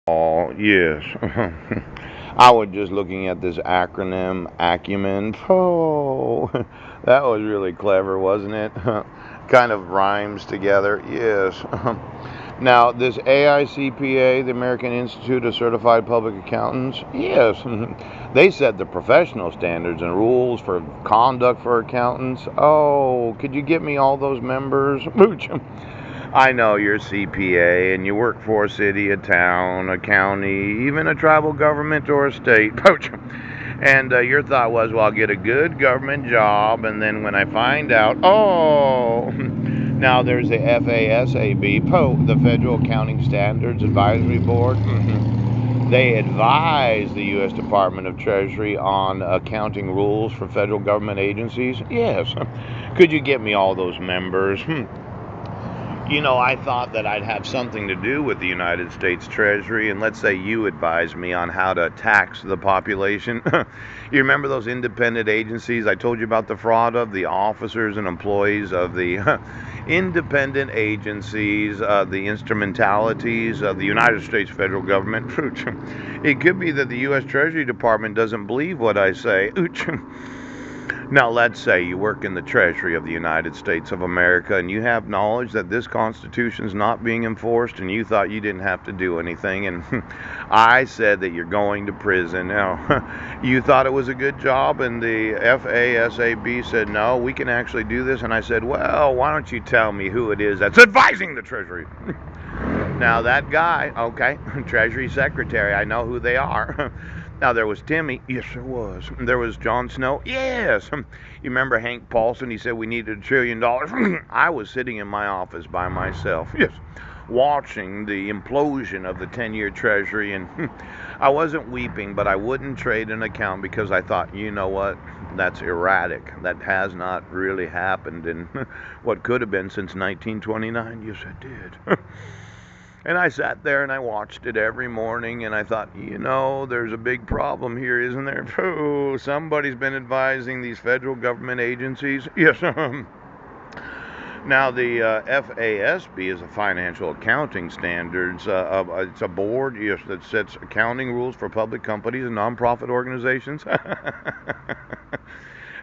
Oh, yes. I was just looking at this acronym, Acumen. Oh, that was really clever, wasn't it? Kind of rhymes together. Yes. Now, this AICPA, the American Institute of Certified Public Accountants, yes, they set the professional standards and rules for conduct for accountants. Oh, could you get me all those members? I know you're CPA and you work for a city, a town, a county, even a tribal government or a state. And your thought was, well, I'll get a good government job, and then when I find out, oh, now there's the FASAB, the Federal Accounting Standards Advisory Board. They advise the U.S. Department of Treasury on accounting rules for federal government agencies. Yes. Could you get me all those members? I thought that I'd have something to do with the United States Treasury, and let's say you advise me on how to tax the population. You remember those independent agencies I told you about the fraud of? The officers and employees of the independent agencies, the instrumentalities of the United States federal government. It could be that the U.S. Treasury Department doesn't believe what I say. Now, let's say you work in the Treasury of the United States of America and you have knowledge that this Constitution's not being enforced and you thought you didn't have to do anything, and I said that you're going to prison. Now, you thought it was a good job, and the FASAB said, no, we can actually do this. And I said, well, why don't you tell me who it is that's advising the Treasury? Now, that guy, okay, Treasury Secretary, I know who they are. Now, there was Timmy. Yes, there was. There was Jon Snow. Yes. You remember Hank Paulson? He said we needed $1 trillion. I was sitting in my office by myself. Yes. Watching the implosion of the 10-year Treasury. And I wasn't weeping, but I wouldn't trade an account because I thought, you know what? That's erratic. That has not really happened in what could have been since 1929. Yes, it did. And I sat there and I watched it every morning, and I thought, there's a big problem here, isn't there? Oh, somebody's been advising these federal government agencies. Yes. Now, the FASB is a financial accounting standards. It's a board, yes, that sets accounting rules for public companies and nonprofit organizations.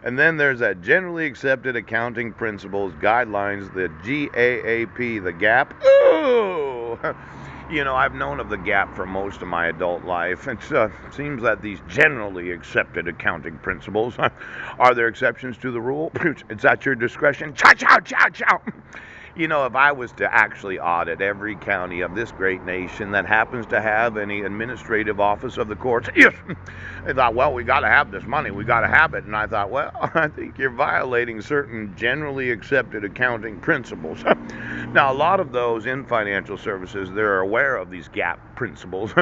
And then there's that generally accepted accounting principles guidelines, the GAAP, the GAP. Ooh! I've known of the GAP for most of my adult life. It seems that these generally accepted accounting principles, are there exceptions to the rule? It's at your discretion. Chow, chow, chow, chow. If I was to actually audit every county of this great nation that happens to have any administrative office of the courts, yes, I thought, well, we got to have this money. We got to have it. And I thought, well, I think you're violating certain generally accepted accounting principles. Now, a lot of those in financial services, they're aware of these GAAP principles.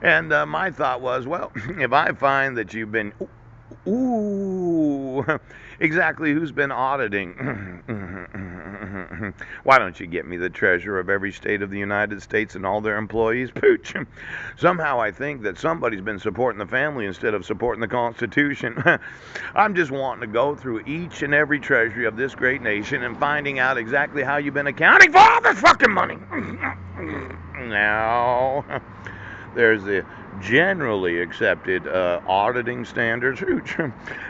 And my thought was, well, if I find that you've been ooh, exactly who's been auditing? Why don't you get me the treasurer of every state of the United States and all their employees? Pooch. Somehow I think that somebody's been supporting the family instead of supporting the Constitution. I'm just wanting to go through each and every treasury of this great nation and finding out exactly how you've been accounting for all this fucking money. Now, there's the generally accepted auditing standards.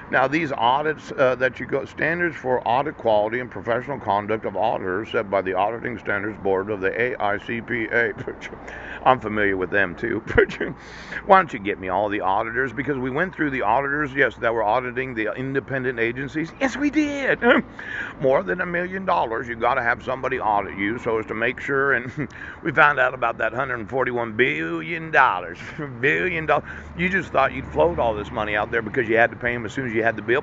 Now, these audits that you go, standards for audit quality and professional conduct of auditors set by the Auditing Standards Board of the AICPA. I'm familiar with them too. Why don't you get me all the auditors? Because we went through the auditors, yes, that were auditing the independent agencies. Yes, we did. More than $1 million. You got to have somebody audit you so as to make sure. And we found out about that $141 billion. $1 billion. You just thought you'd float all this money out there because you had to pay them as soon as you had the bill.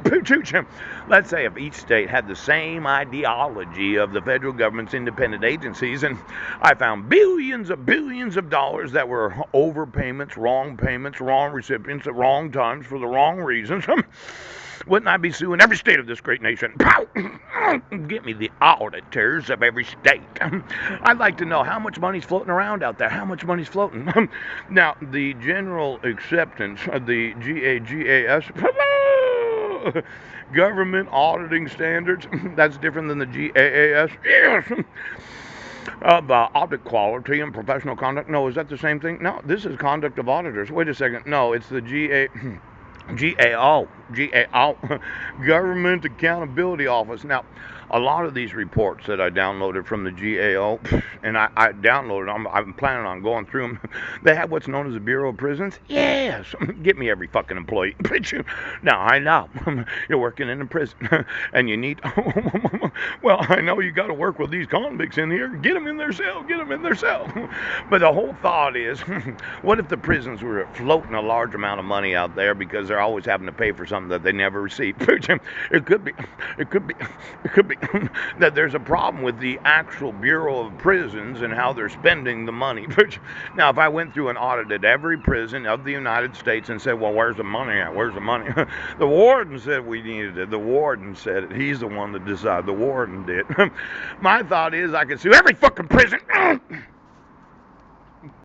Let's say if each state had the same ideology of the federal government's independent agencies, and I found billions of dollars that were overpayments, wrong recipients at wrong times for the wrong reasons. Wouldn't I be suing every state of this great nation? Pow! Get me the auditors of every state. I'd like to know how much money's floating around out there. How much money's floating? Now, the general acceptance of the GAGAS, government auditing standards, that's different than the GAAS. Yes. of audit quality and professional conduct. No, is that the same thing? No, this is conduct of auditors. Wait a second. No, it's the GAO, Government Accountability Office. Now, a lot of these reports that I downloaded from the GAO, and I downloaded them, I'm planning on going through them. They have what's known as the Bureau of Prisons. Yes, get me every fucking employee. Now, I know you're working in a prison, and you need, well, I know you got to work with these convicts in here. Get them in their cell, get them in their cell. But the whole thought is, what if the prisons were floating a large amount of money out there because they're always having to pay for something that they never receive? It could be, it could be, it could be that there's a problem with the actual Bureau of Prisons and how they're spending the money. Now, if I went through and audited every prison of the United States and said, well, where's the money at? Where's the money? The warden said we needed it. The warden said it. He's the one that decided. The warden did. My thought is I could sue every fucking prison.